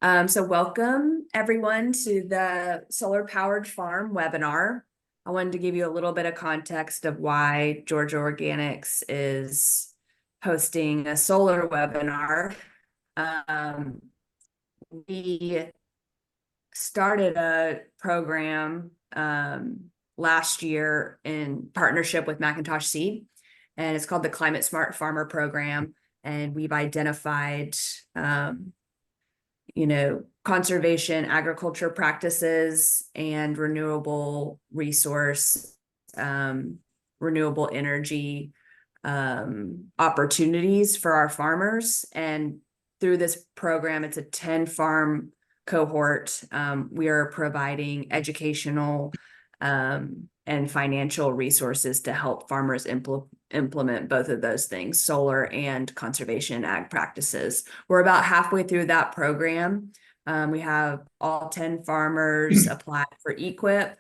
So welcome everyone to the Solar Powered Farm webinar. I wanted to give you a little bit of context of why Georgia Organics is hosting a solar webinar. Um, we started a program last year in partnership with Macintosh Seed, and it's called the Climate Smart Farmer Program. And we've identified conservation agriculture practices and renewable resource, renewable energy opportunities for our farmers. And through this program, it's a 10 farm cohort. We are providing educational and financial resources to help farmers implement both of those things, solar and conservation ag practices. We're about halfway through that program. We have all 10 farmers apply for EQIP,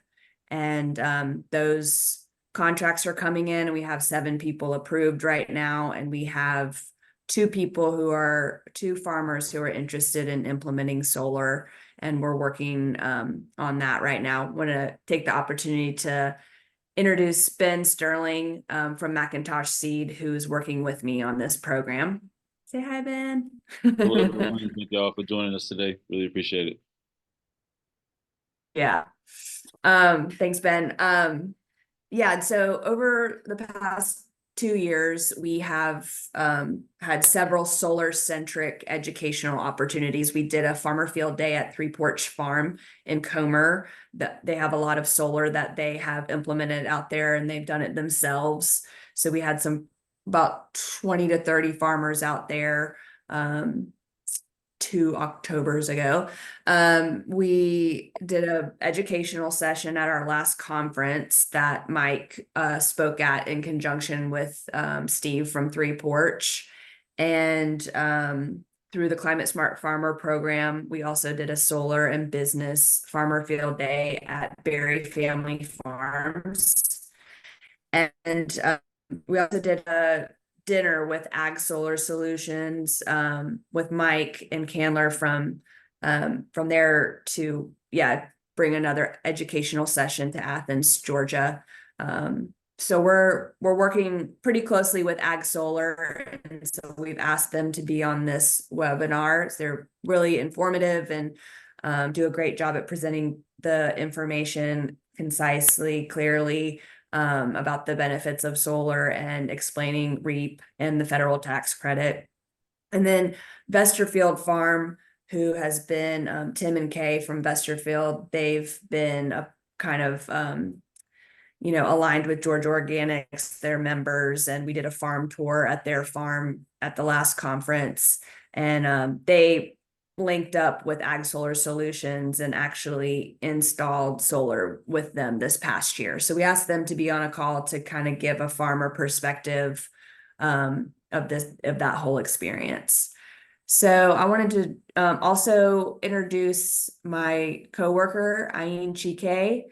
and those contracts are coming in. We have 7 people approved right now, and we have two farmers who are interested in implementing solar, and we're working on that right now. I want to take the opportunity to introduce Ben Sterling from Macintosh Seed, who's working with me on this program. Say hi, Ben. Hello, everyone. Thank y'all for joining us today. Really appreciate it. Yeah. Thanks, Ben. Yeah, so over the past 2 years, we have had several solar-centric educational opportunities. We did a farmer field day at Three Porch Farm in Comer. They have a lot of solar that they have implemented out there, and they've done it themselves. So we had about 20 to 30 farmers out there 2 Octobers ago. We did a educational session at our last conference that Mike spoke at in conjunction with Steve from Three Porch. And through the Climate Smart Farmer program, we also did a solar and business farmer field day at Berry Family Farms. And we also did a dinner with Ag Solar Solutions with Mike and Candler from there to bring another educational session to Athens, Georgia. So we're working pretty closely with Ag Solar, and so we've asked them to be on this webinar. They're really informative and do a great job at presenting the information concisely, clearly, about the benefits of solar and explaining REAP and the federal tax credit. And then Vesterfield Farm, who has been Tim and Kay from Vesterfield, they've been a kind of aligned with Georgia Organics, their members, and we did a farm tour at their farm at the last conference, and they linked up with Ag Solar Solutions and actually installed solar with them this past year. So we asked them to be on a call to kind of give a farmer perspective of that whole experience. So I wanted to also introduce my coworker, Ayin Chike,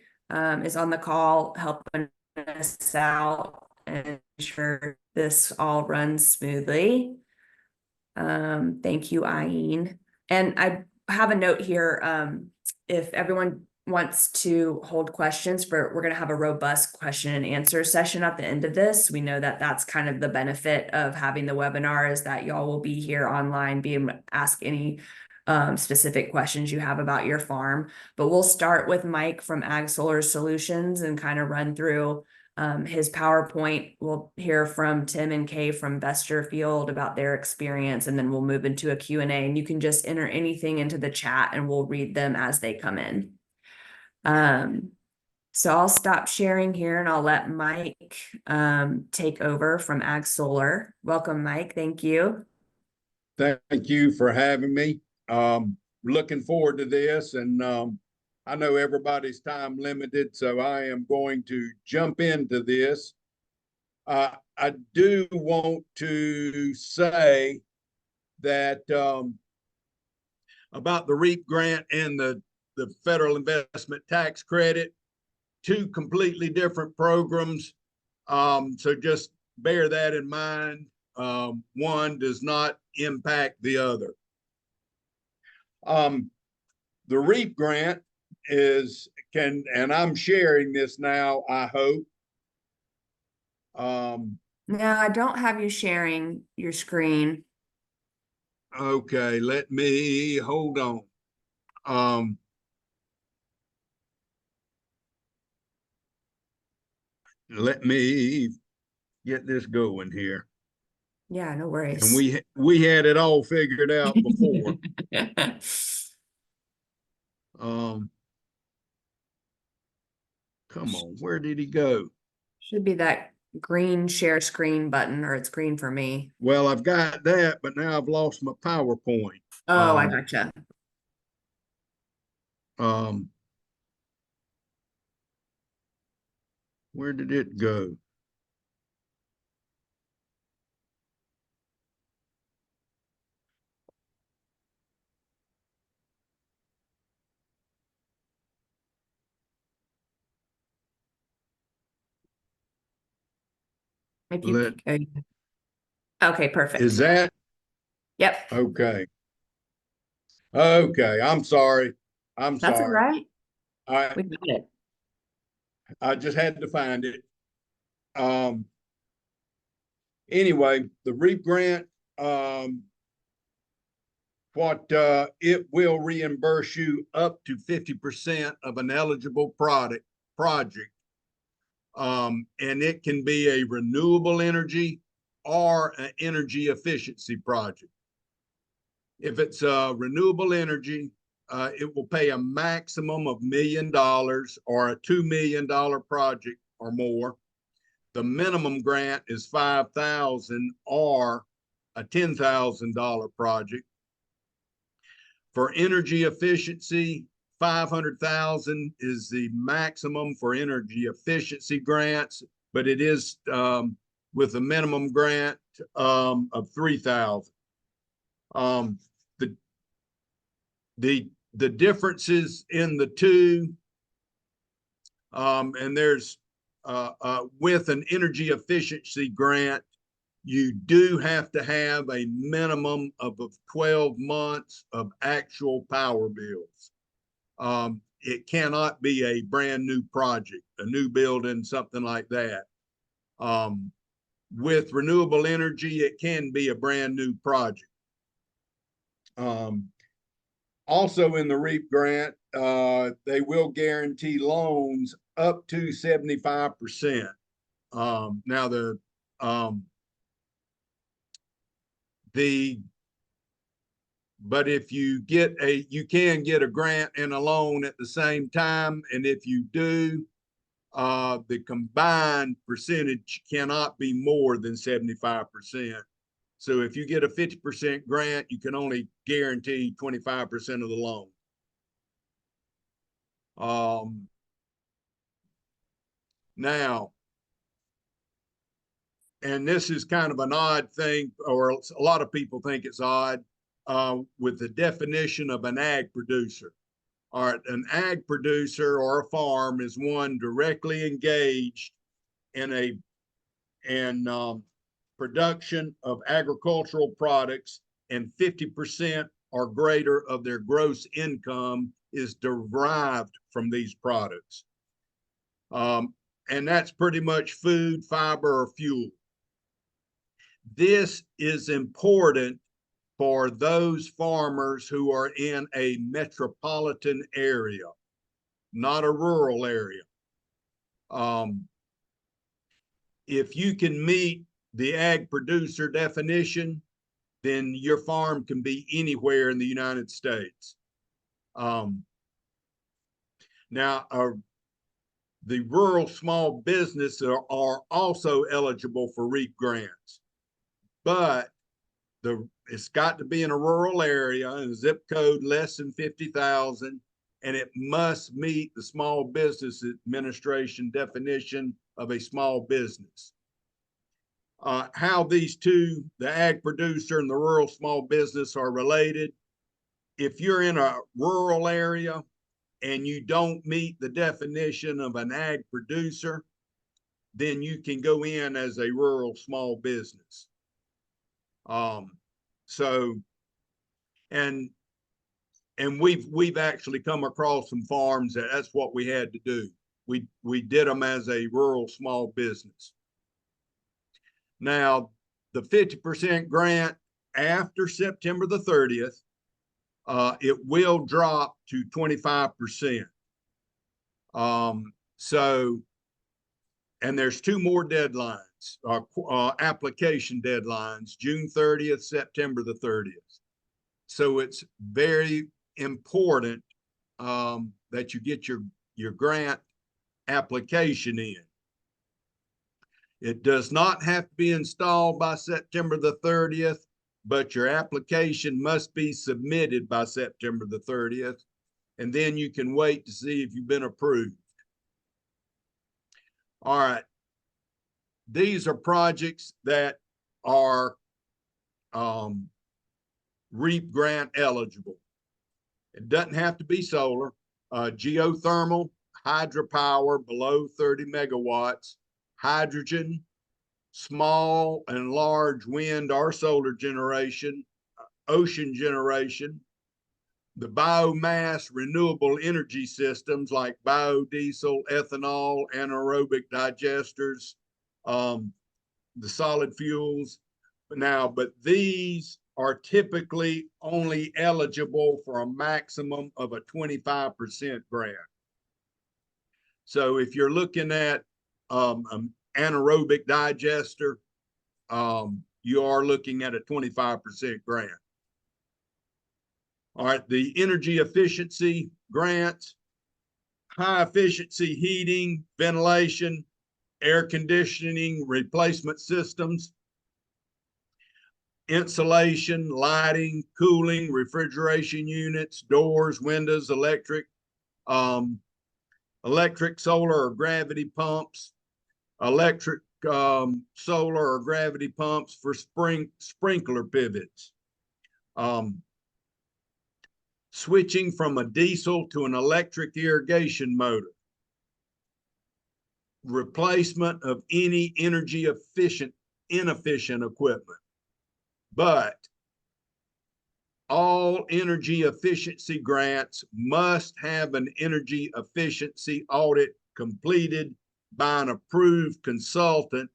is on the call helping us out and ensure this all runs smoothly. Thank you, Ayin. And I have a note here. If everyone wants to hold questions, we're going to have a robust question and answer session at the end of this. We know that that's kind of the benefit of having the webinar, is that y'all will be here online, be able to ask any specific questions you have about your farm. But we'll start with Mike from Ag Solar Solutions and kind of run through his PowerPoint. We'll hear from Tim and Kay from Vesterfield about their experience, and then we'll move into a Q&A, and you can just enter anything into the chat and we'll read them as they come in. So I'll stop sharing here and I'll let Mike take over from Ag Solar. Welcome, Mike. Thank you. Thank you for having me. Looking forward to this, and I know everybody's time limited, so I am going to jump into this. I do want to say that about the REAP grant and the federal investment tax credit, 2 completely different programs. So just bear that in mind. One does not impact the other. The REAP grant and I'm sharing this now, I hope. No, I don't have you sharing your screen. Okay, let me hold on. Let me get this going here. Yeah, no And worries. we had it all figured out before. Um, come on, where did he go? Should be that green share screen button, or it's green for me. Well, I've got that, but now I've lost my PowerPoint. Oh, I gotcha. Where did it go? If you Let okay, perfect. Is that Yep, okay? Okay, I'm sorry. I'm that's all sorry. right. I We got it. I just had to find it. Um, anyway, the REAP grant, it will reimburse you up to 50% of an eligible project. And it can be a renewable energy or an energy efficiency project. If it's a renewable energy, it will pay a maximum of $1 million or a $2 million project or more. The minimum grant is $5,000 or a $10,000 project. For energy efficiency, 500,000 is the maximum for energy efficiency grants, but it is with a minimum grant of 3,000. The the differences in the two, and there's with an energy efficiency grant, you do have to have a minimum of 12 months of actual power bills. It cannot be a brand new project, a new building, something like that. With renewable energy, it can be a brand new project. Also in the REAP grant, they will guarantee loans up to 75%. Now but if you can get a grant and a loan at the same time. And if you do, the combined percentage cannot be more than 75%. So if you get a 50% grant, you can only guarantee 25% of the loan. Now, and this is kind of an odd thing, or a lot of people think it's odd, with the definition of an ag producer. All right, an ag producer or a farm is one directly engaged in production of agricultural products, and 50% or greater of their gross income is derived from these products. And that's pretty much food, fiber, or fuel. This is important for those farmers who are in a metropolitan area, not a rural area. If you can meet the ag producer definition, then your farm can be anywhere in the United States. Now, the rural small business are also eligible for REAP grants, but it's got to be in a rural area and a zip code less than 50,000, and it must meet the Small Business Administration definition of a small business. How these two, the ag producer and the rural small business, are related. If you're in a rural area and you don't meet the definition of an ag producer, then you can go in as a rural small business. So, and and we've actually come across some farms that's what we had to do. We did them as a rural small business. Now, the 50% grant after September the 30th, it will drop to 25%. So, and there's two more deadlines, application deadlines, June 30th, September the 30th. So it's very important that you get your grant application in. It does not have to be installed by September the 30th, but your application must be submitted by September the 30th, and then you can wait to see if you've been approved. All right. These are projects that are REAP grant eligible. It doesn't have to be solar. Geothermal, hydropower below 30 megawatts, hydrogen, small and large wind or solar generation, ocean generation, the biomass renewable energy systems like biodiesel, ethanol, anaerobic digesters, the solid fuels. But these are typically only eligible for a maximum of a 25% grant. So if you're looking at an anaerobic digester, you are looking at a 25% grant. All right, the energy efficiency grants, high efficiency heating, ventilation, air conditioning, replacement systems, insulation, lighting, cooling, refrigeration units, doors, windows, electric, solar or gravity pumps, electric, solar or gravity pumps for sprinkler pivots, switching from a diesel to an electric irrigation motor, replacement of any energy inefficient equipment. But all energy efficiency grants must have an energy efficiency audit completed by an approved consultant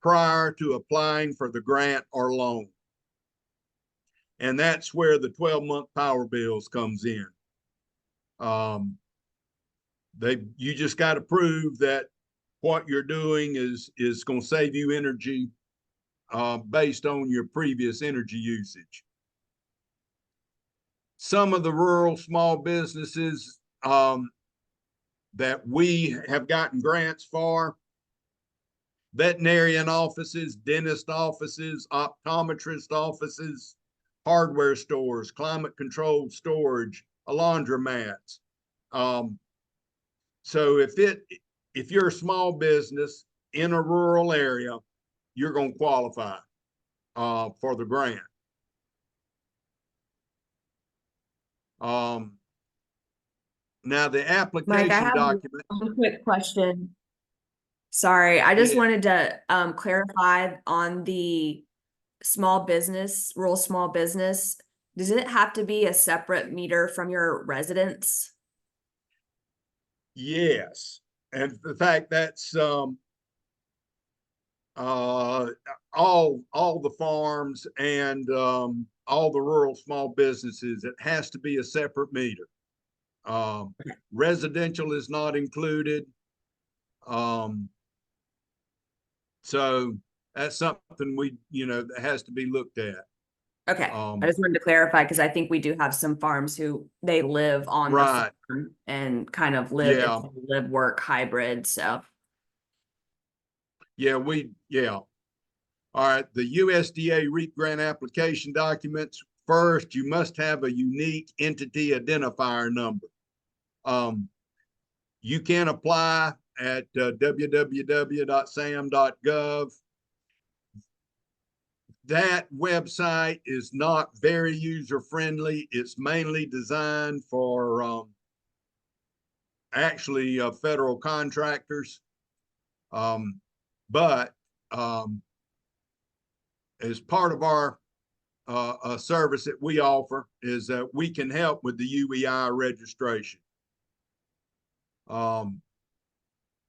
prior to applying for the grant or loan. And that's where the 12-month power bills comes in. You just got to prove that what you're doing is going to save you energy based on your previous energy usage. Some of the rural small businesses that we have gotten grants for: veterinarian offices, dentist offices, optometrist offices, hardware stores, climate controlled storage, laundromats. So if you're a small business in a rural area, you're going to qualify for the grant. Now the application Mike, I have document. one quick question. Sorry, I just Yeah. wanted to clarify on the rural small business. Does it have to be a separate meter from your residence? Yes. And in fact, that's all the farms and all the rural small businesses. It has to be a separate meter. Residential is not included. So that's something that has to be looked at. Okay, I just wanted to clarify because I think we do have some farms who they live on the Right. farm and kind of Yeah. live work hybrid. So Yeah, All right, the USDA REAP grant application documents. First, you must have a unique entity identifier number. You can apply at www.sam.gov. That website is not very user-friendly. It's mainly designed for actually federal contractors. But as part of our a service that we offer is that we can help with the UEI registration.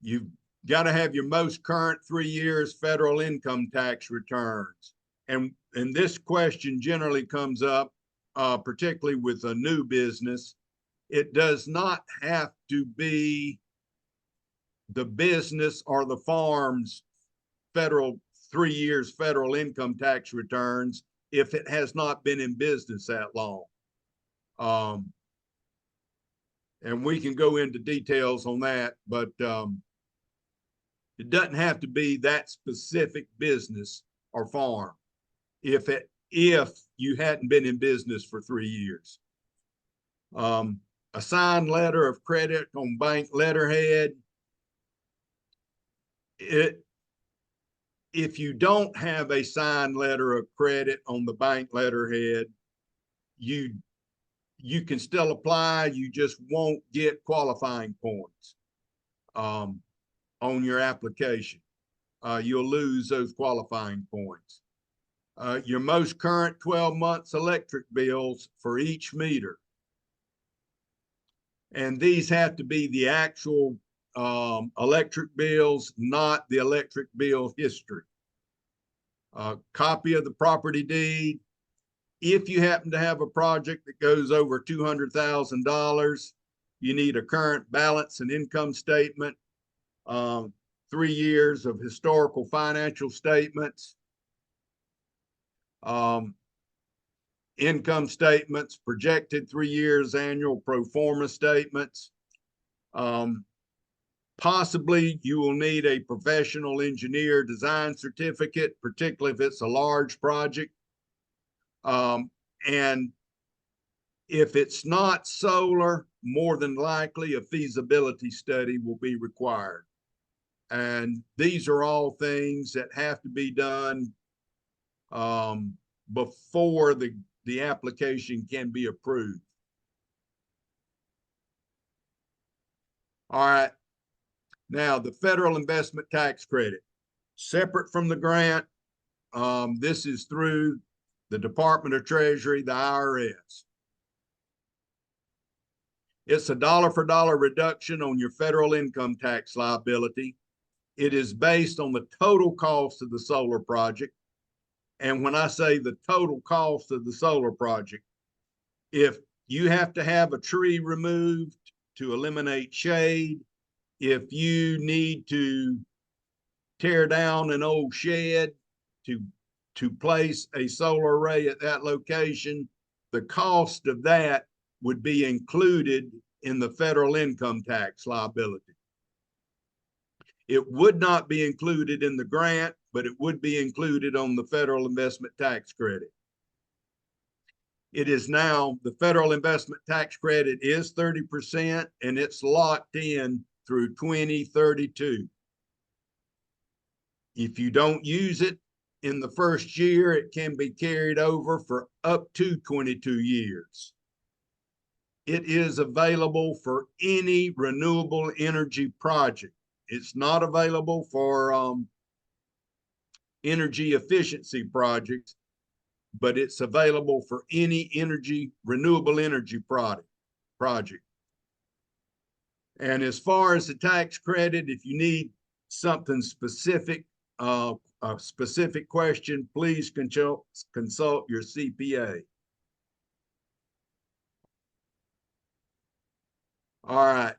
You've got to have your most current 3 years federal income tax returns. And this question generally comes up, particularly with a new business. It does not have to be the business or the farm's federal 3 years federal income tax returns if it has not been in business that long. And we can go into details on that, but it doesn't have to be that specific business or farm if you hadn't been in business for 3 years. A signed letter of credit on bank letterhead. If you don't have a signed letter of credit on the bank letterhead, you can still apply. You just won't get qualifying points on your application. You'll lose those qualifying points. Your most current 12 months electric bills for each meter. And these have to be the actual electric bills, not the electric bill history. Copy of the property deed. If you happen to have a project that goes over $200,000, you need a current balance and income statement, 3 years of historical financial statements, income statements, projected 3 years annual pro forma statements. Possibly you will need a professional engineer design certificate, particularly if it's a large project. And if it's not solar, more than likely a feasibility study will be required. And these are all things that have to be done before the application can be approved. All right. Now, the federal investment tax credit, separate from the grant. This is through the Department of Treasury, the IRS. It's a dollar for dollar reduction on your federal income tax liability. It is based on the total cost of the solar project. And when I say the total cost of the solar project, if you have to have a tree removed to eliminate shade, if you need to tear down an old shed to place a solar array at that location, the cost of that would be included in the federal income tax liability. It would not be included in the grant, but it would be included on the federal investment tax credit. It is now, the federal investment tax credit is 30%, and it's locked in through 2032. If you don't use it in the first year, it can be carried over for up to 22 years. It is available for any renewable energy project. It's not available for energy efficiency projects, but it's available for any renewable energy project. And as far as the tax credit, if you need something specific, a specific question, please consult your CPA. All right.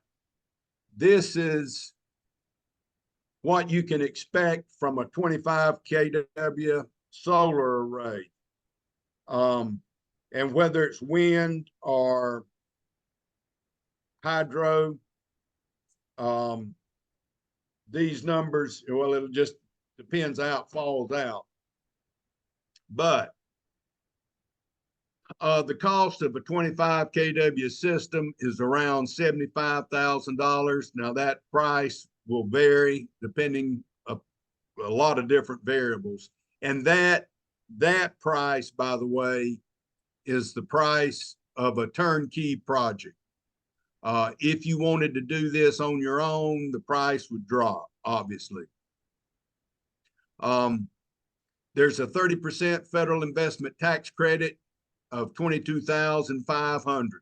This is what you can expect from a 25 kW solar array. And whether it's wind or hydro, these numbers, well, it'll just depends how it falls out. But the cost of a 25 kW system is around $75,000. Now that price will vary depending on a lot of different variables. And that price, by the way, is the price of a turnkey project. If you wanted to do this on your own, the price would drop, obviously. there's a 30% federal investment tax credit of 22,500.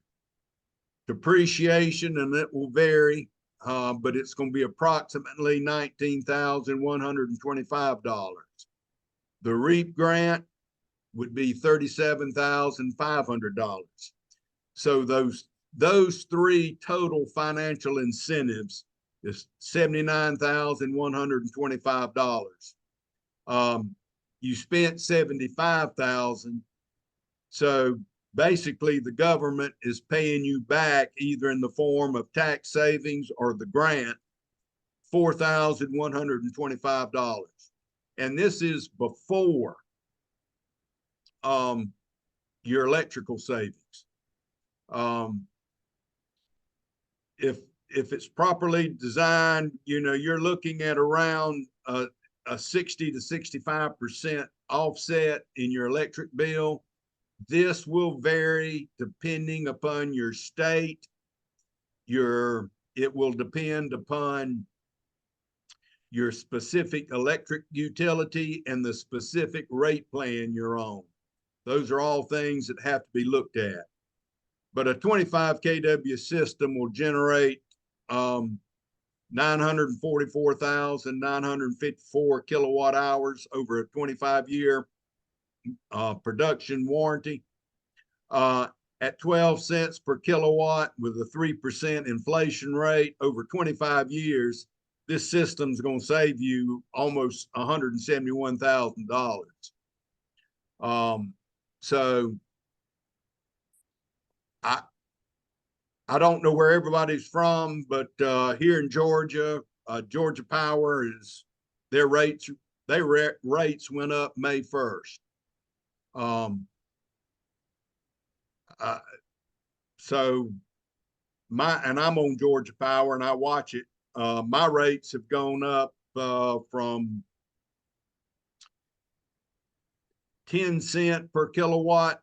Depreciation, and it will vary, but it's going to be approximately $19,125. The REAP grant would be $37,500. So those three total financial incentives is $79,125. You spent $75,000. So basically the government is paying you back either in the form of tax savings or the grant, $4,125. And this is before your electrical savings. If it's properly designed, you know, you're looking at around a 60 to 65% offset in your electric bill. This will vary depending upon your state. It will depend upon your specific electric utility and the specific rate plan you're on. Those are all things that have to be looked at. But a 25 kW system will generate 944,954 kilowatt hours over a 25-year production warranty. At 12 cents per kilowatt with a 3% inflation rate over 25 years, this system's going to save you almost $171,000. So I don't know where everybody's from, but here in Georgia, Georgia Power is their rates went up May 1st. So I'm on Georgia Power and I watch it. My rates have gone up from 10 cents per kilowatt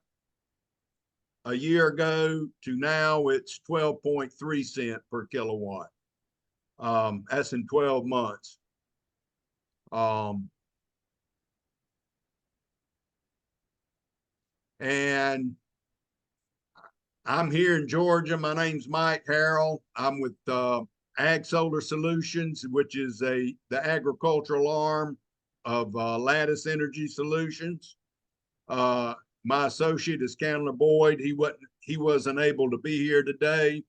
a year ago to now it's 12.3 cents per kilowatt. That's in 12 months. And I'm here in Georgia. My name's Mike Harrell. I'm with Ag Solar Solutions, which is the agricultural arm of Lattice Energy Solutions. My associate is Chandler Boyd. He wasn't able to be here today.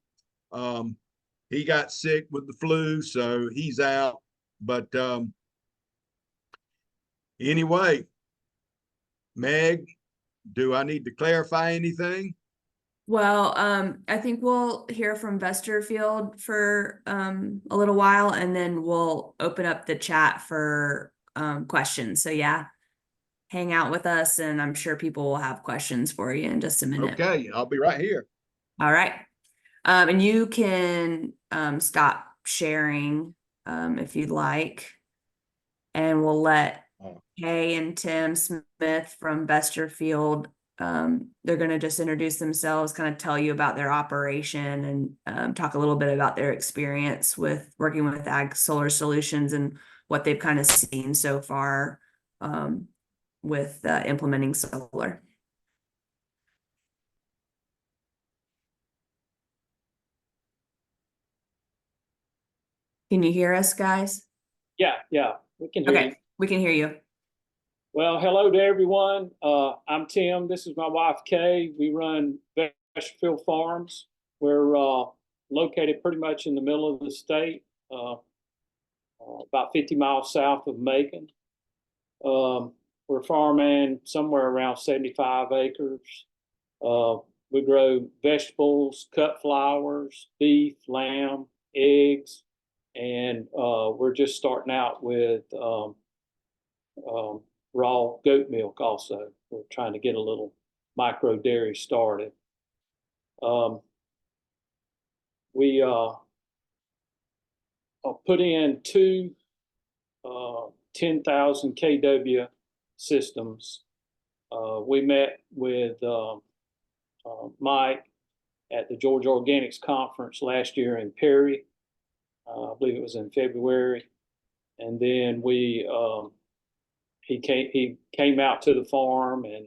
He got sick with the flu, so he's out. But anyway, Meg, do I need to clarify anything? Well, I think we'll hear from Vesterfield for a little while, and then we'll open up the chat for questions. So yeah, hang out with us, and I'm sure people will have questions for you in just a minute. Okay, I'll be right here. All right. And you can stop sharing if you'd like. And we'll let Kay and Tim Smith from Vesterfield, they're going to just introduce themselves, kind of tell you about their operation and talk a little bit about their experience with working with Ag Solar Solutions and what they've kind of seen so far with implementing solar. Can you hear us, guys? Yeah, we can hear you. Okay, we can hear you. Well, hello to everyone. I'm Tim. This is my wife, Kay. We run Vesterfield Farms. We're located pretty much in the middle of the state, about 50 miles south of Macon. We're farming somewhere around 75 acres. We grow vegetables, cut flowers, beef, lamb, eggs, and we're just starting out with raw goat milk also. We're trying to get a little micro dairy started. We put in two 10,000 kW systems. We met with Mike at the Georgia Organics Conference last year in Perry. I believe it was in February. And then we he came out to the farm, and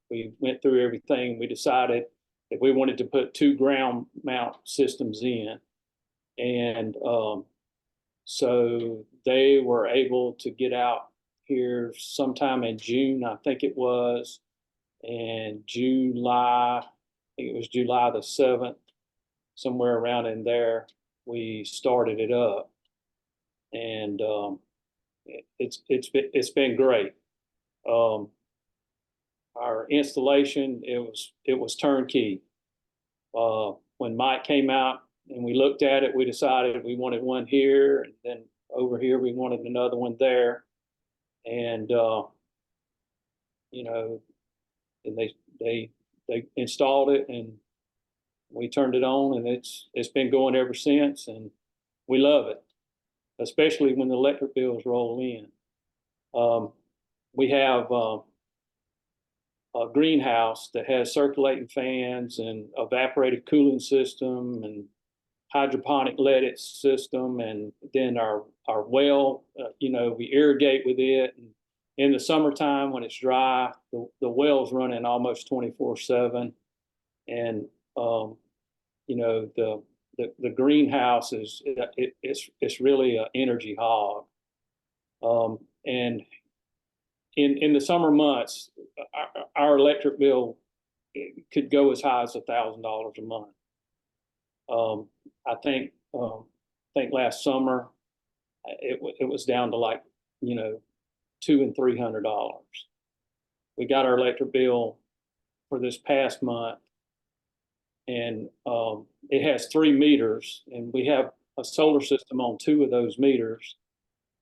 we went through everything. We decided that we wanted to put 2 ground mount systems in. And so they were able to get out here sometime in June, I think it was, and July, I think it was July the 7th, somewhere around in there, we started it up. And it's been great. Our installation, it was turnkey. When Mike came out and we looked at it, we decided we wanted one here, and then over here we wanted another one there. And you know, and they installed it, and we turned it on, and it's been going ever since, and we love it, especially when the electric bills roll in. We have a greenhouse that has circulating fans and evaporative cooling system and hydroponic leaded system, and then our well, we irrigate with it. And in the summertime when it's dry, the well's running almost 24/7, and the greenhouse it's really an energy hog. And in the summer months, our electric bill could go as high as $1,000 a month. I think last summer it was down to like $200 and $300. We got our electric bill for this past month, and it has 3 meters, and we have a solar system on 2 of those meters.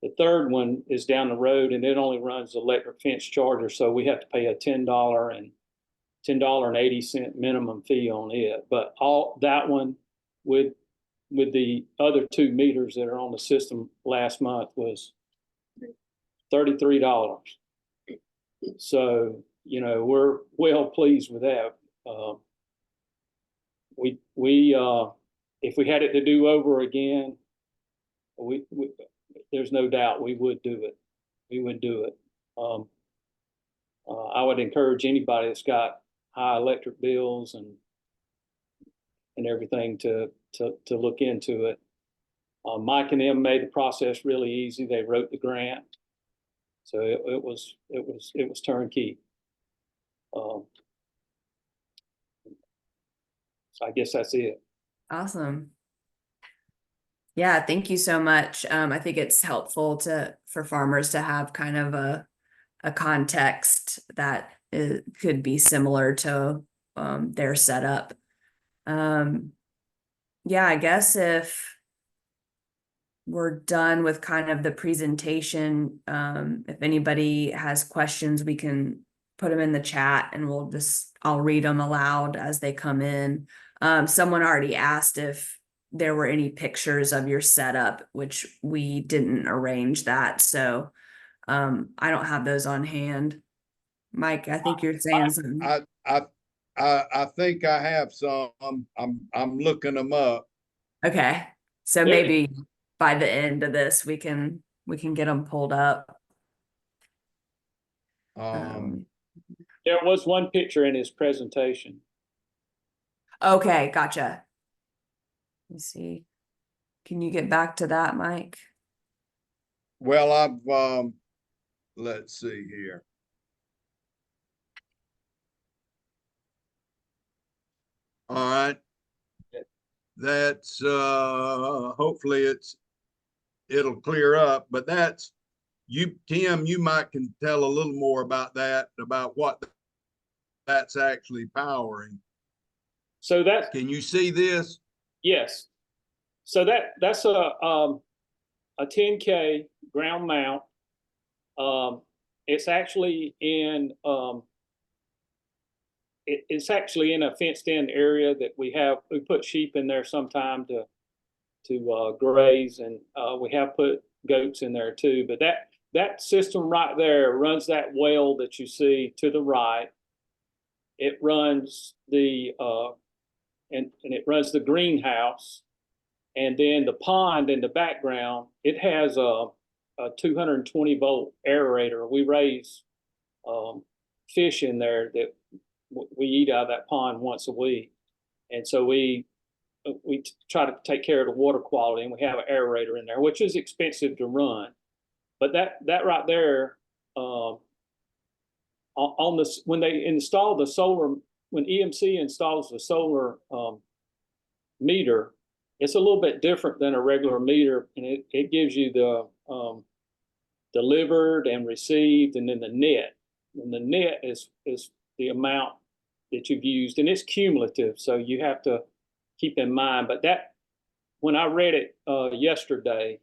The third one is down the road, and it only runs the electric fence charger, so we have to pay a $10.80 minimum fee on it. But all that one with the other 2 meters that are on the system last month was $33. So we're well pleased with that. We if we had it to do over again, we there's no doubt we would do it. We would do it. I would encourage anybody that's got high electric bills and everything to look into it. Mike and them made the process really easy. They wrote the grant, so it was turnkey. So I guess that's it. Awesome. Yeah, thank you so much. I think it's helpful for farmers to have kind of a context that could be similar to their setup. Yeah, I guess if we're done with kind of the presentation, if anybody has questions, we can put them in the chat, and I'll read them aloud as they come in. Someone already asked if there were any pictures of your setup, which we didn't arrange that. So I don't have those on hand. Mike, I think you're saying something. I think I have some. I'm looking them up. Okay. So maybe by the end of this, we can get them pulled up. There was one picture in his presentation. Okay, gotcha. Let me see. Can you get back to that, Mike? Well, I've let's see here. All right. That's hopefully it'll clear up, but that's Tim, you might can tell a little more about that, about what that's actually powering. So can you see this? Yes. So that's a 10K ground mount. It's actually in it's actually in a fenced-in area that we put sheep in there sometime to graze, and we have put goats in there too. But that system right there runs that well that you see to the right. It runs the and it runs the greenhouse, and then the pond in the background. It has a 220-volt aerator. We raise fish in there that we eat out of that pond once a week, and so we try to take care of the water quality, and we have an aerator in there, which is expensive to run. But that right there, on this, when they install the solar, when EMC installs the solar meter, it's a little bit different than a regular meter, and it gives you the delivered and received, and then the net. And the net is the amount that you've used, and it's cumulative, so you have to keep in mind. But that, when I read it yesterday,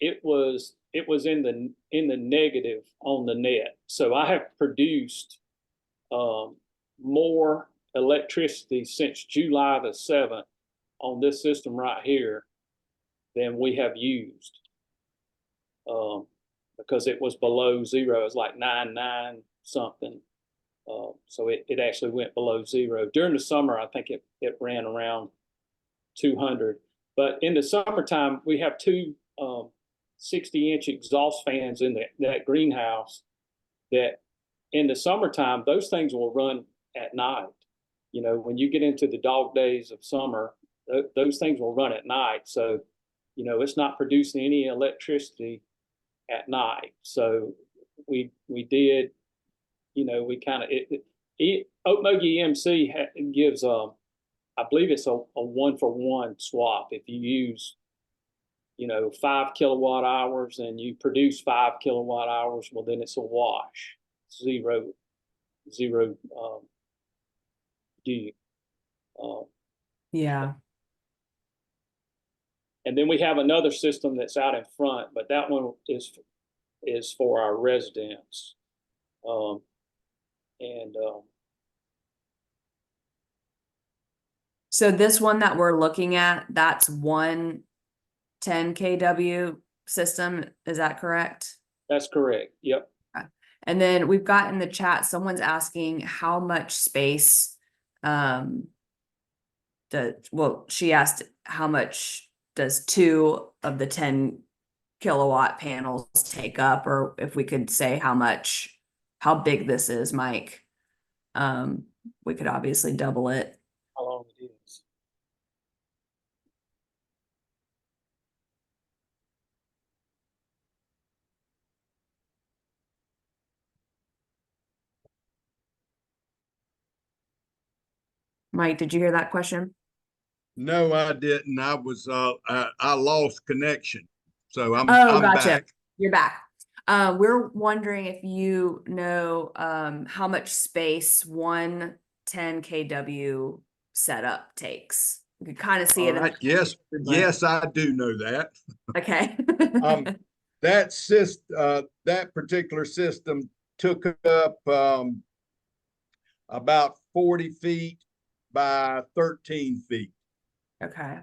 it was in the negative on the net. So I have produced more electricity since July the 7th on this system right here than we have used, because it was below zero. It was like 99 something. So it actually went below zero. During the summer, I think it ran around 200. But in the summertime, we have two 60-inch exhaust fans in that greenhouse that in the summertime, those things will run at night. You know, when you get into the dog days of summer, those things will run at night. So, you know, it's not producing any electricity at night. So we did, you know, we kind of, Okmulgee EMC gives, I believe it's a 1-for-1 swap. If you use, you know, 5 kilowatt hours and you produce 5 kilowatt hours, well, then it's a wash, zero due. Yeah. And then we have another system that's out in front, but that one is for our residents. So this one that we're looking at, that's one 10 kW system. Is that correct? That's correct. Yep. And then we've got in the chat, someone's asking how much space, she asked how much does 2 of the 10 kilowatt panels take up, or if we could say how big this is, Mike. We could obviously double it. How long it is. Mike, did you hear that question? No, I didn't. I was, I lost connection. So I'm Gotcha. back. You're back. We're wondering if you know how much space one 10 kW setup takes. You can kind of see All it. right. Yes. Yes, I do know that. Okay. That particular system took up about 40 feet by 13 feet. Okay.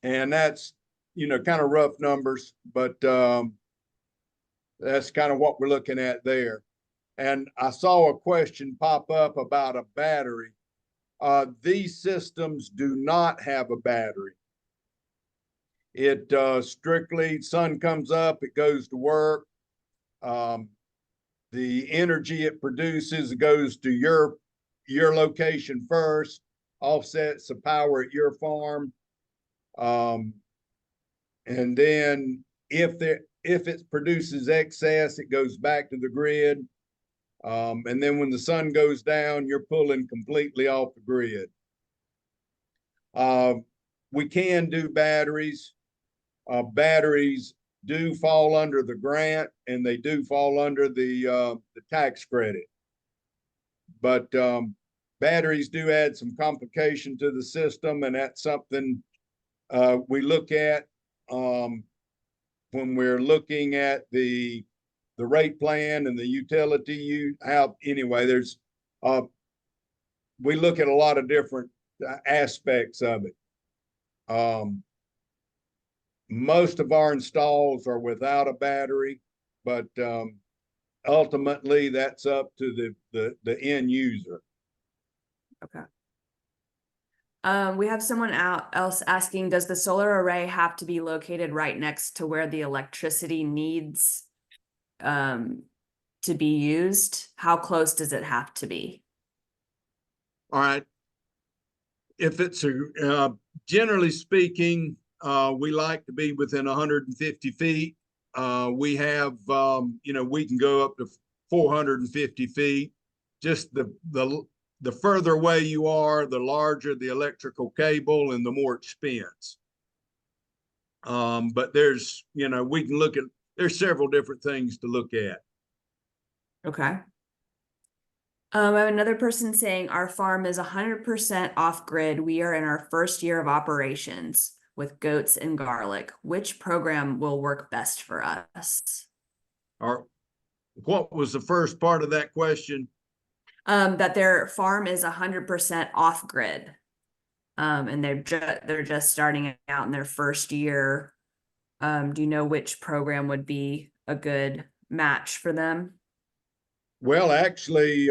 And that's, you know, kind of rough numbers, but that's kind of what we're looking at there. And I saw a question pop up about a battery. These systems do not have a battery. It strictly, sun comes up, it goes to work. The energy it produces goes to your location first, offsets the power at your farm. And then if it produces excess, it goes back to the grid. And then when the sun goes down, you're pulling completely off the grid. We can do batteries. Batteries do fall under the grant, and they do fall under the tax credit. But batteries do add some complication to the system, and that's something we look at when we're looking at the rate plan and the utility anyway, there's we look at a lot of different aspects of it. Most of our installs are without a battery, but ultimately that's up to the end user. Okay. We have someone else asking, does the solar array have to be located right next to where the electricity needs to be used? How close does it have to be? All right. If it's generally speaking, we like to be within 150 feet. We have, we can go up to 450 feet. Just the further away you are, the larger the electrical cable and the more expense. But there's, we can look at, there's several different things to look at. Okay. I have another person saying our farm is 100% off grid. We are in our first year of operations with goats and garlic. Which program will work best for us? Or what was the first part of that question? That their farm is 100% off grid. And they're just starting out in their first year. Do you know which program would be a good match for them? Well, actually,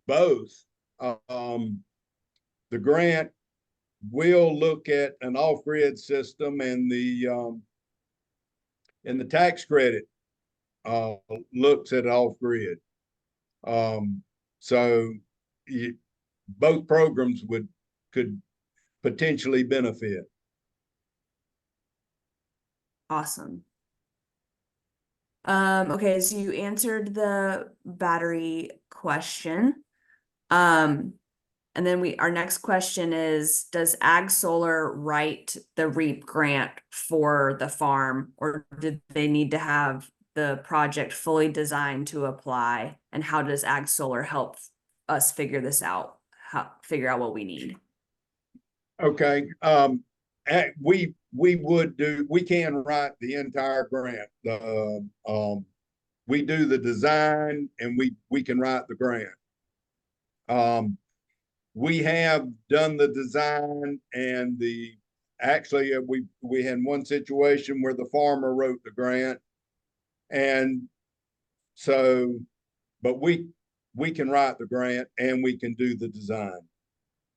both. The grant will look at an off-grid system, and the tax credit looks at off-grid. So both programs could potentially benefit. Awesome. Okay, so you answered the battery question. And then our next question is, does Ag Solar write the REAP grant for the farm, or did they need to have the project fully designed to apply? And how does Ag Solar help us figure this out? Figure out what we need? Okay. We can write the entire grant. We do the design, and we can write the grant. We have done the design, and actually we had one situation where the farmer wrote the grant, and so, but we can write the grant and we can do the design.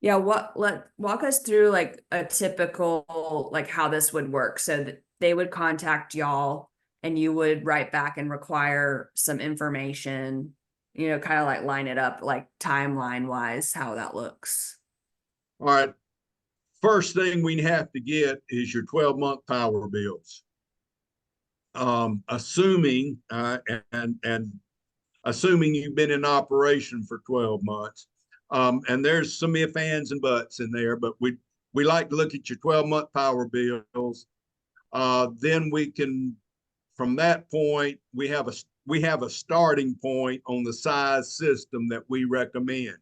Yeah, walk us through like a typical, like how this would work. So that they would contact y'all and you would write back and require some information, kind of like line it up, like timeline wise, how that looks. All right. First thing we have to get is your 12-month power bills. Assuming and assuming you've been in operation for 12 months. And there's some ifs, ands, and buts in there, but we like to look at your 12-month power bills. Then we can, from that point, we have a starting point on the size system that we recommend.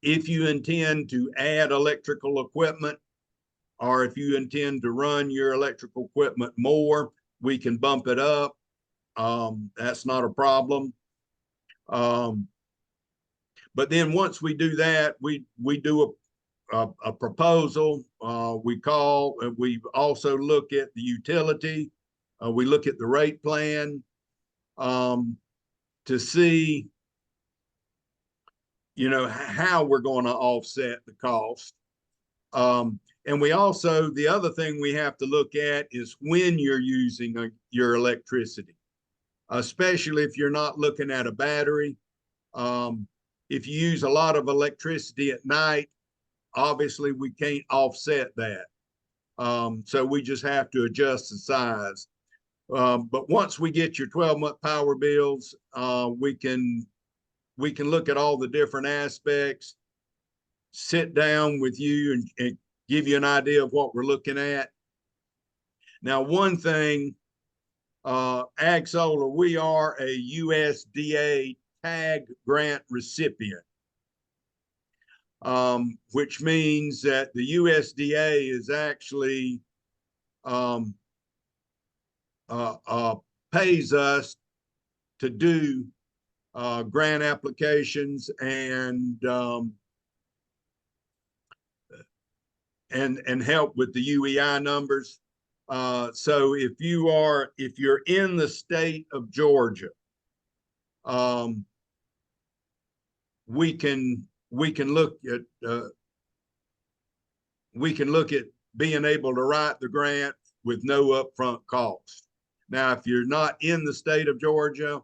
If you intend to add electrical equipment, or if you intend to run your electrical equipment more, we can bump it up. That's not a problem. But then once we do that, we do a proposal. We also look at the utility. We look at the rate plan to see, how we're going to offset the cost. And we also, the other thing we have to look at is when you're using your electricity, especially if you're not looking at a battery. If you use a lot of electricity at night, obviously we can't offset that. So we just have to adjust the size. But once we get your 12-month power bills, we can look at all the different aspects, sit down with you and give you an idea of what we're looking at. Now, one thing, Ag Solar, we are a USDA TAG grant recipient, which means that the USDA is actually pays us to do grant applications and help with the UEI numbers. So if you're in the state of Georgia, we can we can look at being able to write the grant with no upfront cost. Now, if you're not in the state of Georgia,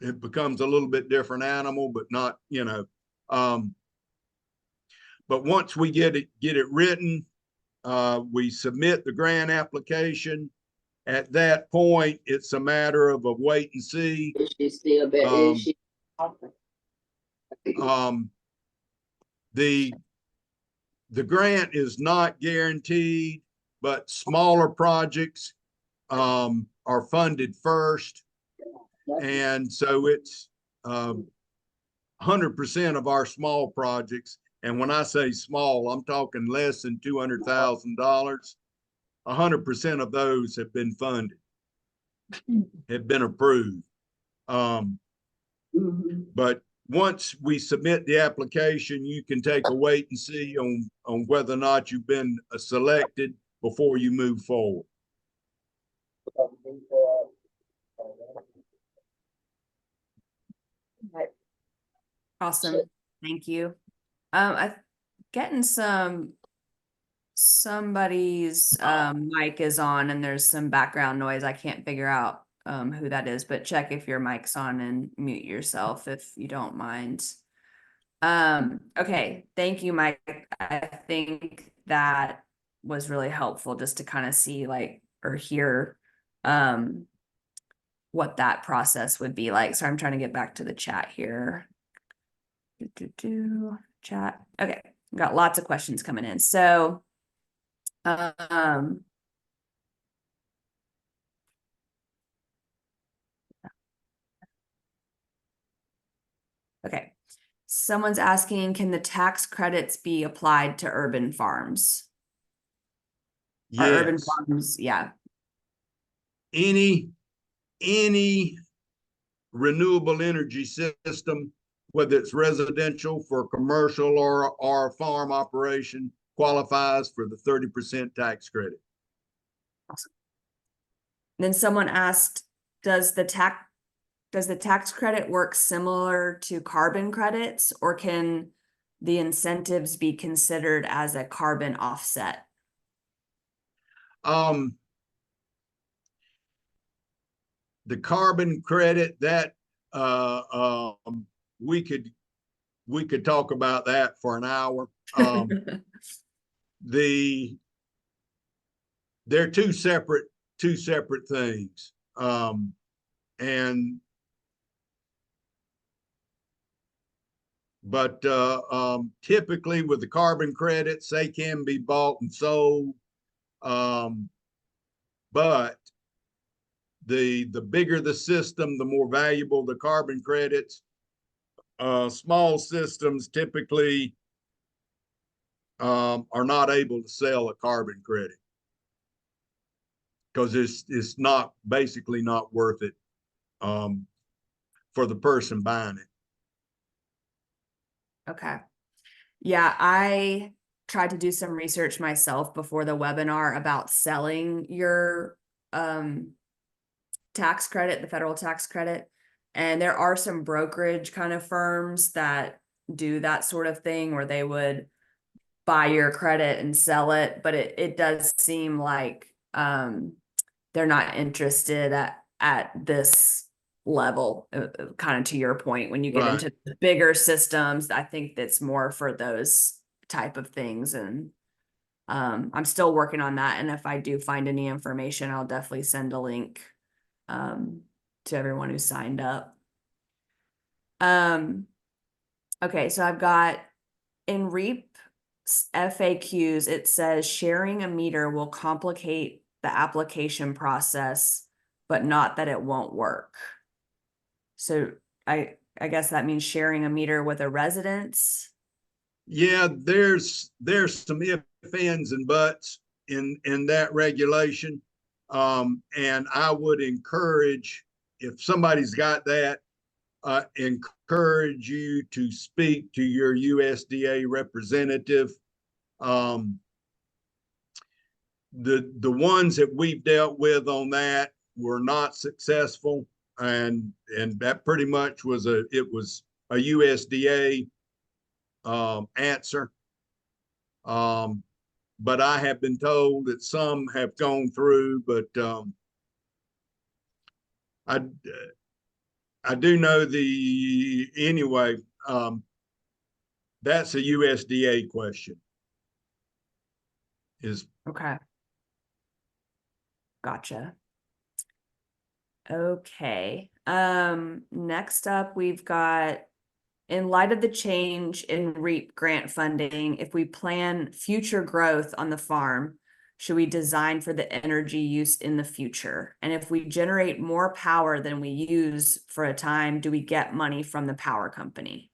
it becomes a little bit different animal, but not, but once we get it written, we submit the grant application. At that point, it's a matter of a wait and see. Is she still there? Um, Is she? The grant is not guaranteed, but smaller projects are funded first. And so it's 100% of our small projects. And when I say small, I'm talking less than $200,000. 100% of those have been funded, have been approved. But once we submit the application, you can take a wait and see on whether or not you've been selected before you move forward. Awesome. Thank you. I getting somebody's mic is on and there's some background noise. I can't figure out who that is, but check if your mic's on and mute yourself if you don't mind. Okay, thank you, Mike. I think that was really helpful just to kind of see or hear what that process would be like. So I'm trying to get back to the chat here. Chat. Okay, got lots of questions coming in. So okay. Someone's asking, can the tax credits be applied to urban farms? Or urban Yes. farms, yeah. Any renewable energy system, whether it's residential, for commercial or farm operation, qualifies for the 30% tax credit. Awesome. Then someone asked, does the tax credit work similar to carbon credits, or can the incentives be considered as a carbon offset? The carbon credit, that we could talk about that for an hour. They're two separate things. But typically with the carbon credits, they can be bought and sold. But the bigger the system, the more valuable the carbon credits. Small systems typically are not able to sell a carbon credit because it's not basically not worth it for the person buying it. Okay. Yeah, I tried to do some research myself before the webinar about selling your tax credit, the federal tax credit. And there are some brokerage kind of firms that do that sort of thing where they would buy your credit and sell it. But it does seem like they're not interested at this level, kind of to your point, when you get into the bigger systems. I think that's more for those type of things. And I'm still working on that. And if I do find any information, I'll definitely send a link to everyone who signed up. Okay, so I've got in REAP FAQs, it says sharing a meter will complicate the application process, but not that it won't work. So I guess that means sharing a meter with a residence. Yeah, there's some ifs, ands, and buts in that regulation. And I would encourage, if somebody's got that, encourage you to speak to your USDA representative. The ones that we've dealt with on that were not successful, and that pretty much was a USDA answer. But I have been told that some have gone through, but I do know anyway, that's a USDA question. Okay. Gotcha. Okay. Next up, we've got, in light of the change in REAP grant funding, if we plan future growth on the farm, should we design for the energy use in the future? And if we generate more power than we use for a time, do we get money from the power company?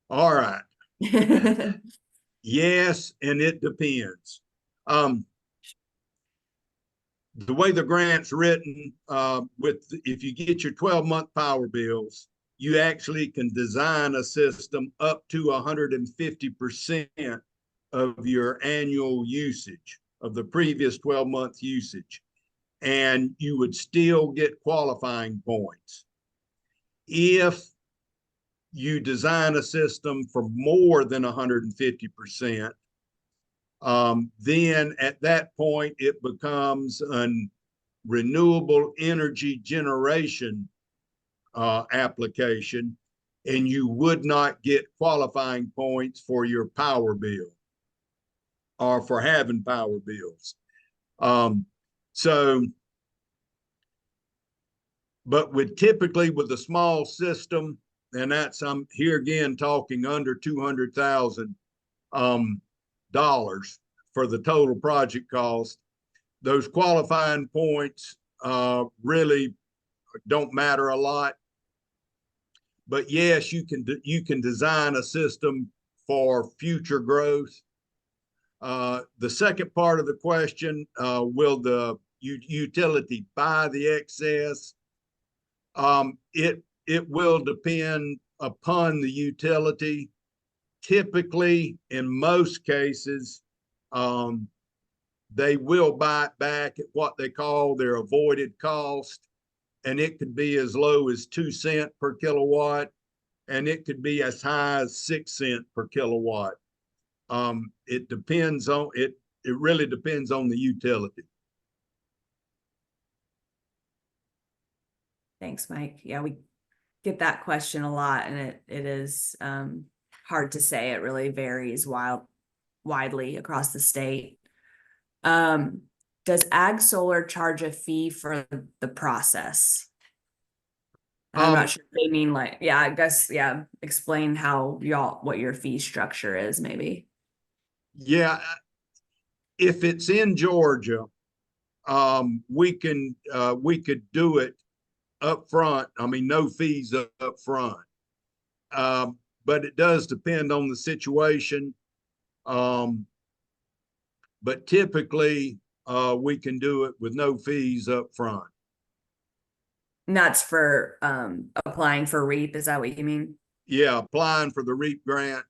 All right. Yes, and it depends. The way the grant's written, if you get your 12-month power bills, you actually can design a system up to 150% of your annual usage of the previous 12-month usage, and you would still get qualifying points. If you design a system for more than 150%, then at that point it becomes an renewable energy generation application, and you would not get qualifying points for your power bill or for having power bills. But typically with a small system, and that's, I'm here again talking under $200,000 for the total project cost, those qualifying points really don't matter a lot. But yes, you can design a system for future growth. The second part of the question, will the utility buy the excess? It will depend upon the utility. Typically, in most cases, they will buy it back at what they call their avoided cost, and it could be as low as 2 cents per kilowatt, and it could be as high as 6 cents per kilowatt. It depends on it. It really depends on the utility. Thanks, Mike. Yeah, we get that question a lot, and it is hard to say. It really varies widely across the state. Does Ag Solar charge a fee for the process? I'm not sure if they mean like, yeah, I guess, yeah, explain how what your fee structure is, maybe. Yeah, if it's in Georgia, we could do it up front. I mean, no fees up front. But it does depend on the situation. But typically, we can do it with no fees up front. And that's for applying for REAP, is that what you mean? Yeah, applying for the REAP grant,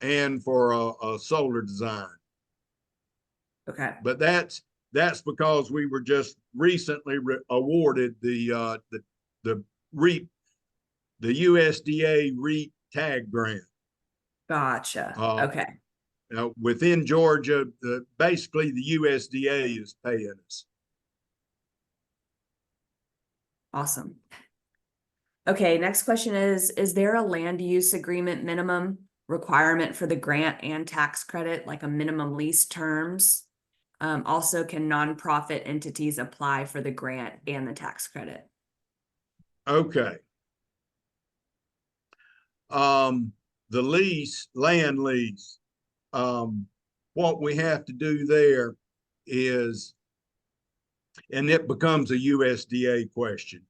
and for a solar design. Okay. But that's because we were just recently awarded the REAP, the USDA REAP tag grant. Gotcha. Okay. Within Georgia, basically the USDA is paying us. Awesome. Okay, next question is there a land use agreement minimum requirement for the grant and tax credit, like a minimum lease terms? Also, can nonprofit entities apply for the grant and the tax credit? Okay. The land lease, what we have to do there is, and it becomes a USDA question.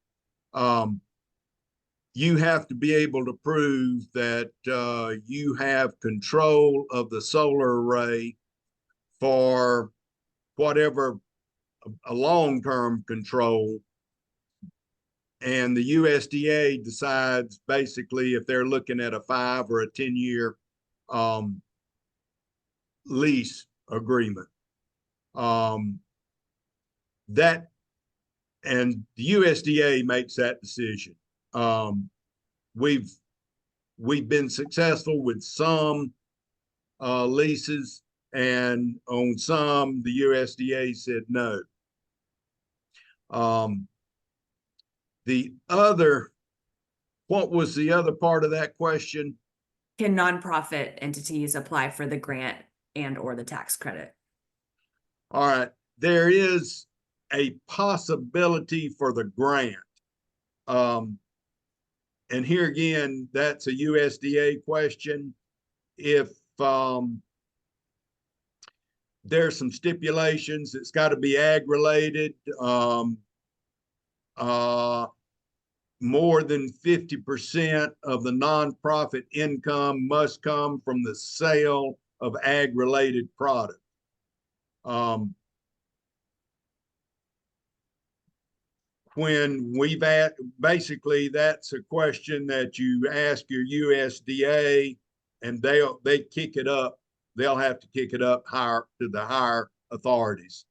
You have to be able to prove that you have control of the solar array for whatever, a long-term control. And the USDA decides basically if they're looking at a 5 or a 10-year lease agreement. That and the USDA makes that decision. We've been successful with some leases, and on some the USDA said no. The other, what was the other part of that question? Can nonprofit entities apply for the grant and or the tax credit? All right, there is a possibility for the grant. And here again, that's a USDA question. If there's some stipulations, it's got to be ag related. More than 50% of the nonprofit income must come from the sale of ag related product. When we've basically that's a question that you ask your USDA, and they kick it up. They'll have to kick it up higher to the higher authorities.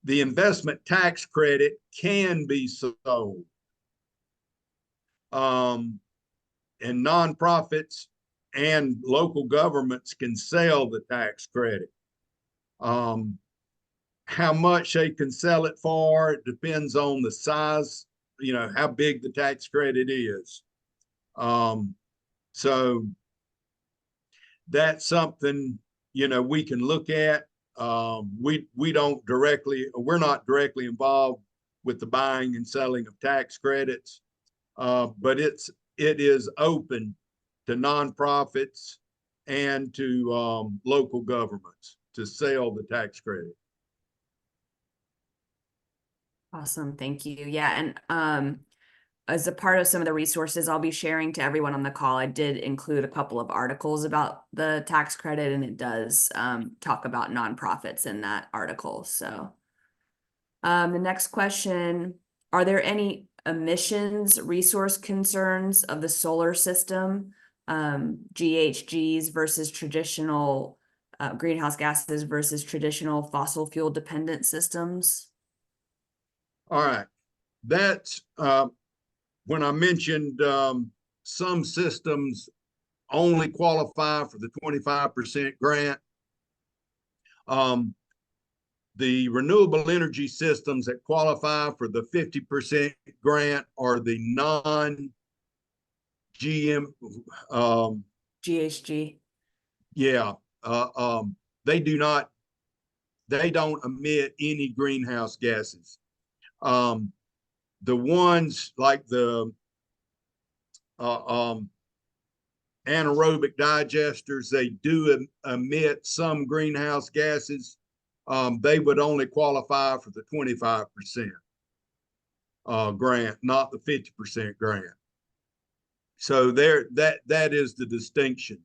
The investment tax credit can be sold. And nonprofits and local governments can sell the tax credit. How much they can sell it for, it depends on the size, how big the tax credit is. So that's something, we can look at. We're not directly involved with the buying and selling of tax credits, but it is open to nonprofits and to local governments to sell the tax credit. Awesome, thank you. Yeah, and as a part of some of the resources I'll be sharing to everyone on the call, I did include a couple of articles about the tax credit, and it does talk about nonprofits in that article. So the next question, are there any emissions resource concerns of the solar system, GHGs versus traditional greenhouse gases versus traditional fossil fuel dependent systems? All right, that's when I mentioned some systems only qualify for the 25% grant. The renewable energy systems that qualify for the 50% grant are the non-GM. GHG. Yeah, they don't emit any greenhouse gases. The ones like the anaerobic digesters, they do emit some greenhouse gases. They would only qualify for the 25% grant, not the 50% grant. So that is the distinction.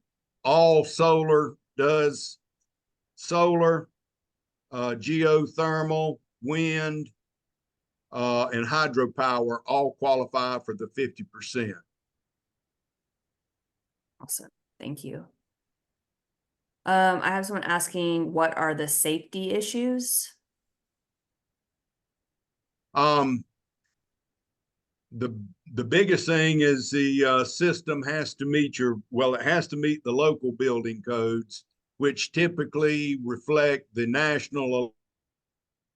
All solar does solar, geothermal, wind, and hydropower all qualify for the 50%. Awesome, thank you. I have someone asking, what are the safety issues? The biggest thing is the system has to meet it has to meet the local building codes, which typically reflect the national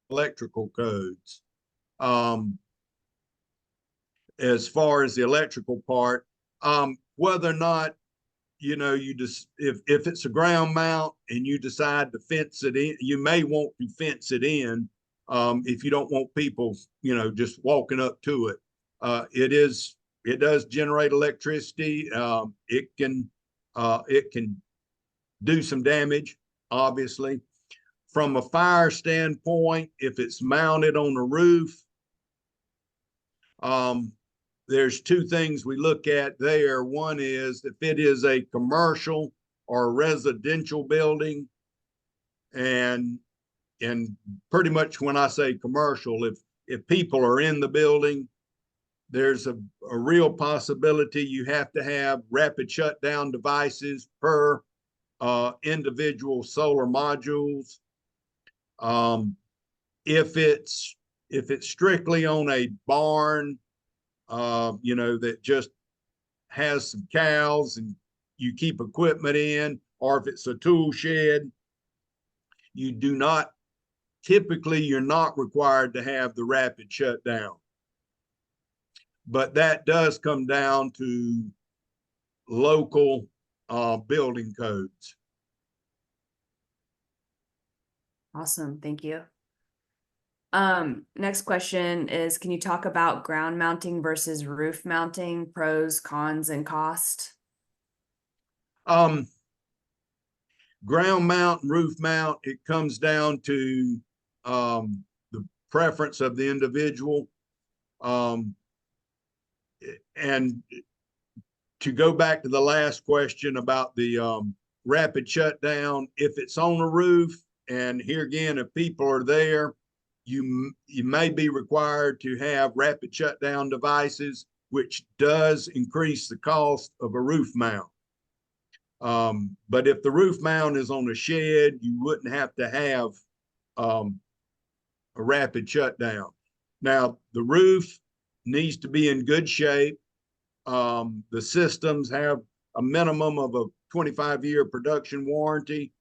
electrical codes. As far as the electrical part, whether or not, you just, if it's a ground mount and you decide to fence it in, you may want to fence it in if you don't want people, just walking up to it. It does generate electricity. It can do some damage, obviously. From a fire standpoint, if it's mounted on the roof, there's two things we look at there. One is if it is a commercial or a residential building, and pretty much when I say commercial, if people are in the building, there's a real possibility you have to have rapid shutdown devices per individual solar modules. if it's strictly on a barn, you know, that just has some cows and you keep equipment in, or if it's a tool shed, you do not, typically you're not required to have the rapid shutdown. But that does come down to local building codes. Awesome, thank you. Next question is, can you talk about ground mounting versus roof mounting, pros, cons, and cost? Ground mount and roof mount, it comes down to the preference of the individual. And to go back to the last question about the rapid shutdown, if it's on a roof, and here again, if people are there, you may be required to have rapid shutdown devices, which does increase the cost of a roof mount. But if the roof mount is on a shed, you wouldn't have to have a rapid shutdown. Now, the roof needs to be in good shape. The systems have a minimum of a 25-year production warranty.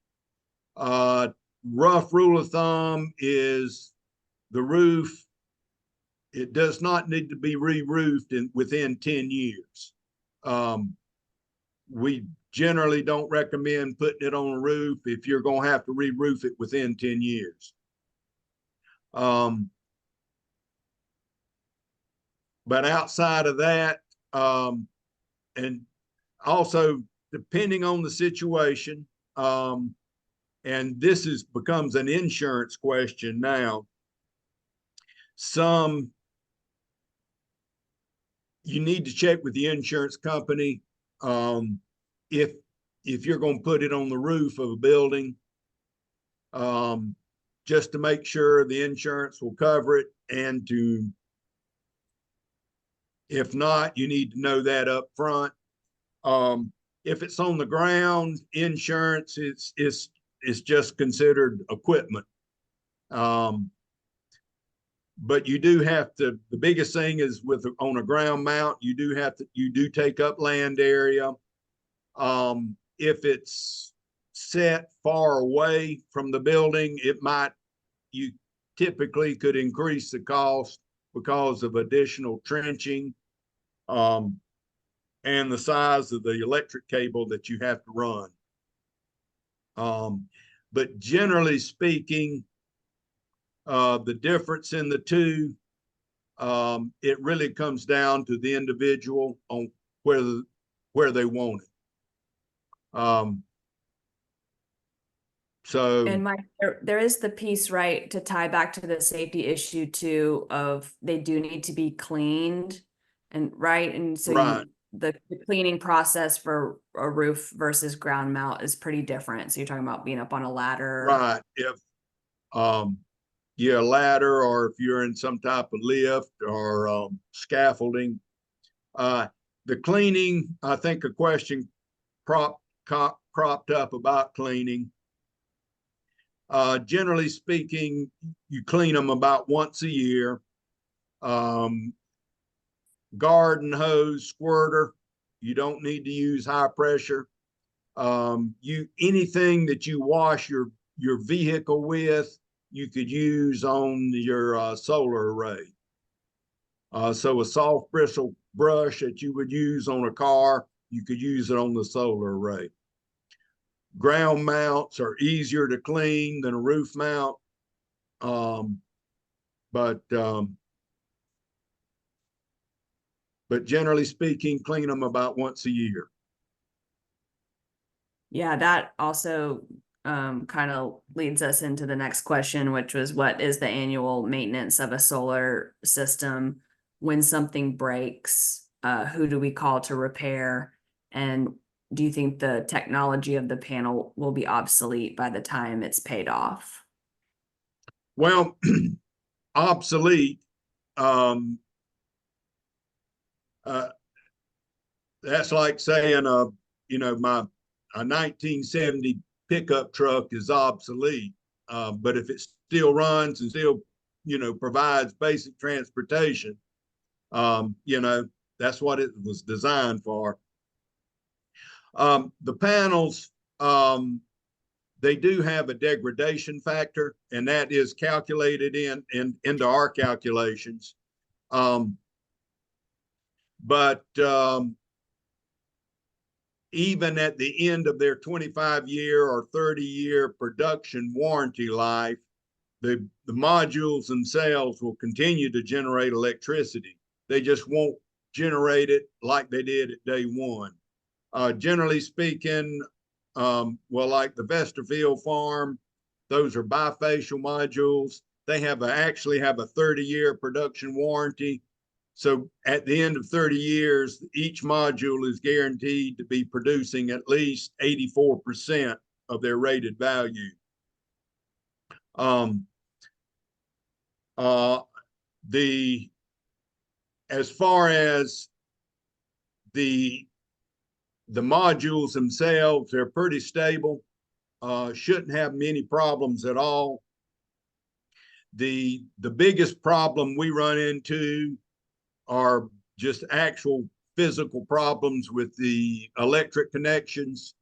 Rough rule of thumb is the roof, it does not need to be re-roofed within 10 years. We generally don't recommend putting it on a roof if you're going to have to re-roof it within 10 years. But outside of that, and also depending on the situation, and this becomes an insurance question now. You need to check with the insurance company if you're going to put it on the roof of a building, just to make sure the insurance will cover it, and if not, you need to know that up front. If it's on the ground, insurance is just considered equipment. But you do have to, the biggest thing is on a ground mount, you do take up land area. If it's set far away from the building, you typically could increase the cost because of additional trenching, and the size of the electric cable that you have to run. But generally speaking, the difference in the two, it really comes down to the individual on where they want it. And Mike, there is the piece, right, to tie back to the safety issue too, of they do need to be cleaned, and right, and so right. The cleaning process for a roof versus ground mount is pretty different. So you're talking about being up on a ladder, right? If you're a ladder, or if you're in some type of lift or scaffolding, the cleaning, I think a question cropped up about cleaning. Generally speaking, you clean them about once a year. Garden hose, squirter, you don't need to use high pressure. Anything that you wash your vehicle with, you could use on your solar array. So a soft bristle brush that you would use on a car, you could use it on the solar array. Ground mounts are easier to clean than a roof mount, but generally speaking, clean them about once a year. Yeah, that also kind of leads us into the next question, which was, what is the annual maintenance of a solar system? When something breaks, who do we call to repair? And do you think the technology of the panel will be obsolete by the time it's paid off? Well, obsolete, that's like saying my 1970 pickup truck is obsolete, but if it still runs and still provides basic transportation. That's what it was designed for. The panels, they do have a degradation factor, and that is calculated into our calculations. But even at the end of their 25-year or 30-year production warranty life, the modules themselves will continue to generate electricity. They just won't generate it like they did at day one. Generally speaking, like the Vesterfield farm, those are bifacial modules. They actually have a 30-year production warranty. So at the end of 30 years, each module is guaranteed to be producing at least 84% of their rated value. As far as the modules themselves, they're pretty stable. Shouldn't have many problems at all. The biggest problem we run into are just actual physical problems with the electric connections.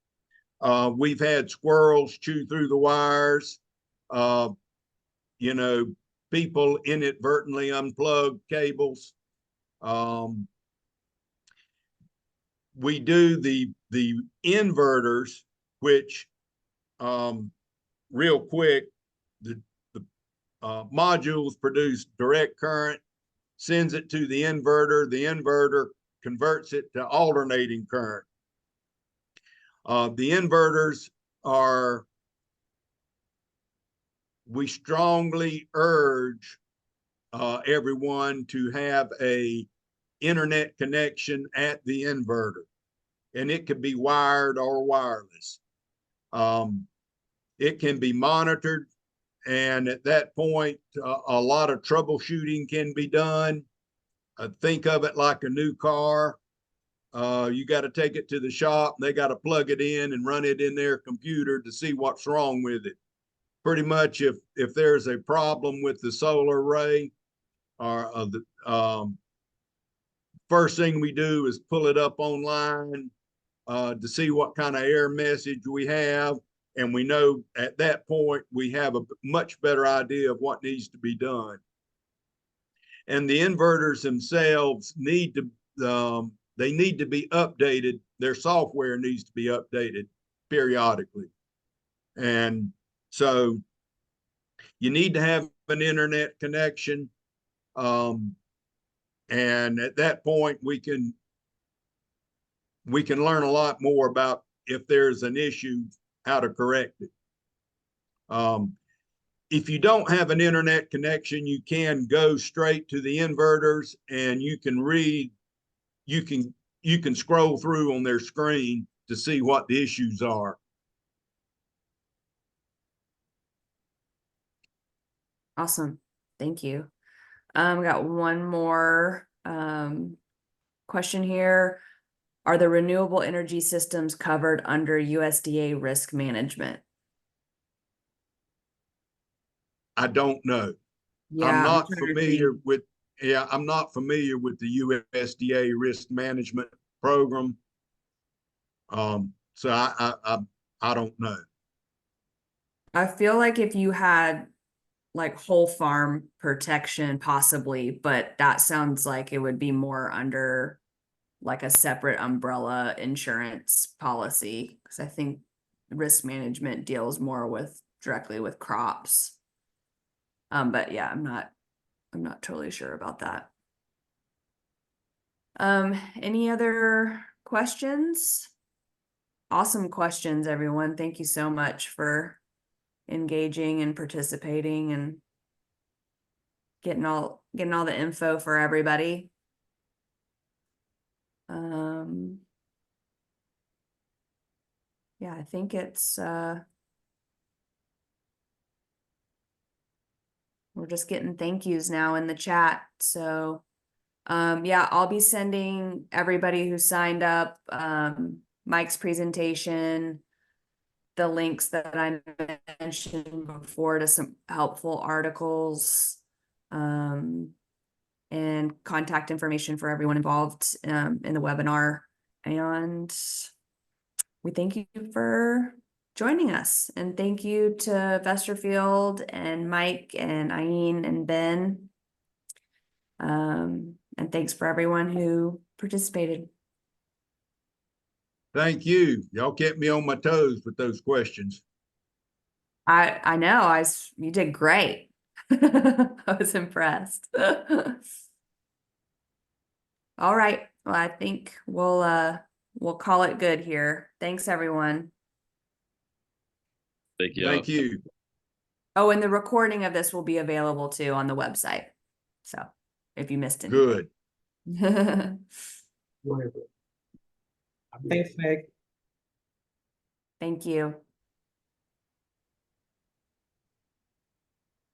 We've had squirrels chew through the wires. People inadvertently unplug cables. We do the inverters, which real quick, the modules produce direct current, sends it to the inverter converts it to alternating current. The inverters we strongly urge everyone to have a internet connection at the inverter, and it could be wired or wireless. It can be monitored, and at that point, a lot of troubleshooting can be done. Think of it like a new car. You got to take it to the shop. They got to plug it in and run it in their computer to see what's wrong with it. Pretty much, if there's a problem with the solar array, or the first thing we do is pull it up online to see what kind of error message we have. And we know at that point, we have a much better idea of what needs to be done. And the inverters themselves need to be updated. Their software needs to be updated periodically. And so you need to have an internet connection. And at that point, we can learn a lot more about if there's an issue, how to correct it. If you don't have an internet connection, you can go straight to the inverters, and you can scroll through on their screen to see what the issues are. Awesome. Thank you. We got one more question here. Are the renewable energy systems covered under USDA risk management? I don't know. Yeah, I'm not trying to familiar think. with I'm not familiar with the USDA risk management program. So I don't know. I feel like if you had like whole farm protection, possibly, but that sounds like it would be more under like a separate umbrella insurance policy, because I think risk management deals more directly with crops. But yeah, I'm not totally sure about that. Any other questions? Awesome questions, everyone. Thank you so much for engaging and participating and getting all the info for everybody. Yeah, I think it's we're just getting thank yous now in the chat. So yeah, I'll be sending everybody who signed up Mike's presentation, the links that I mentioned before to some helpful articles. and contact information for everyone involved in the webinar. And we thank you for joining us. And thank you to Vesterfield and Mike and Aine and Ben. And thanks for everyone who participated. Thank you. Y'all kept me on my toes with those questions. I know you did great. I was impressed. All right. Well, I think we'll call it good here. Thanks, everyone. Thank you. Thank you. Oh, and the recording of this will be available too on the website. So if you missed anything. Good. Thanks, Meg. Thank you.